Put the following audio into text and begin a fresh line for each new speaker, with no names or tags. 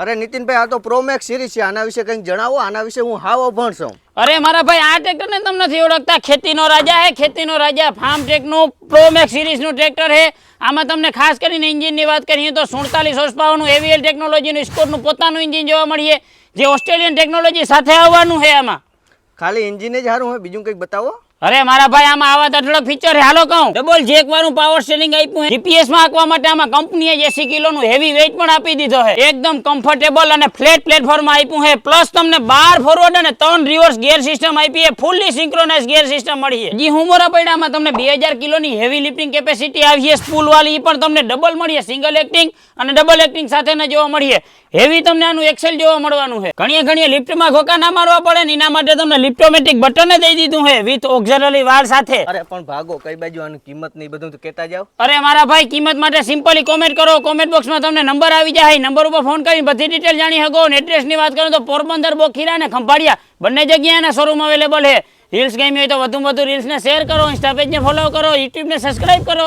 અરે નીતિનભાઈ, આ તો પ્રોમેક્સ સિરીઝ છે, આના વિશે કંઈક જણાવો. આના વિશે હું હાવ અભણ છું.
અરે મારા ભાઈ, આ ટ્રેક્ટર ને તમે નથી ઓળખતા? ખેતીનો રાજા હે, ખેતીનો રાજા. ફાર્મ ટેકનું પ્રોમેક્સ સિરીઝ નું ટ્રેક્ટર હે. આમાં તમને ખાસ કરીને એન્જિનની વાત કરીએ તો 47 હોર્સ પાવરનું એવીએલ ટેકનોલોજીનું સ્કોરનું પોતાનું એન્જિન જોવા મળીએ, જે ઓસ્ટ્રેલિયન ટેકનોલોજી સાથે આવવાનું છે. આમાં
ખાલી એન્જિન જ સારું હોય, બીજું કંઈક બતાવો.
અરે મારા ભાઈ, આમાં આવા અઢળક ફીચર છે. હાલો કહું, ડબલ જેક વાળું પાવર સ્ટીરિંગ આપ્યું છે. જીપીએસ માં આંકવા માટે આમાં કંપનીએ 80 કિલોનું હેવી વેઇટ પણ આપી દીધો છે. એકદમ કમ્ફર્ટેબલ અને ફ્લેટ પ્લેટફોર્મ આપ્યું છે. પ્લસ તમને 12 ફોરવર્ડ અને 3 રિવર્સ ગિયર સિસ્ટમ આપી છે. ફૂલી સિંક્રોનાઇઝ ગિયર સિસ્ટમ મળી છે. જી હુમોરા પૈડામાં તમને 2000 કિલોની હેવી લિફ્ટિંગ કેપેસિટી આવી છે. સ્પૂલ વાળી ઈ પણ તમને ડબલ મળી છે. સિંગલ એક્ટિંગ અને ડબલ એક્ટિંગ સાથેના જોવા મળી છે. હેવી તમને આનું એક્સેલ જોવા મળવાનું છે. ઘણી લિફ્ટમાં ઘોકા ના મારવા પડે ને એના માટે તમને લિફ્ટોમેટિક બટન દઈ દીધું છે વિથ ઓક્ઝિલરી વાળ સાથે.
અરે પણ ભાગો, કઈ બાજુ આની કિંમત ને બધું તો કહેતા જાવ.
અરે મારા ભાઈ, કિંમત માટે સિમ્પલી કોમેન્ટ કરો. કોમેન્ટ બોક્સમાં તમને નંબર આવી જાય. નંબર ઉપર ફોન કરીને બધી ડિટેલ જાણી શકો. એડ્રેસની વાત કરું તો પોરબંદર, બોખીરા અને ખંભાળિયા બંને જગ્યાએ એના શોરૂમ અવેલેબલ છે. રીલ્સ ગમી હોય તો વધુ રીલ્સને શેર કરો, ઇન્સ્ટા પેજને ફોલો કરો, યુટ્યુબને સબસ્ક્રાઇબ કરો.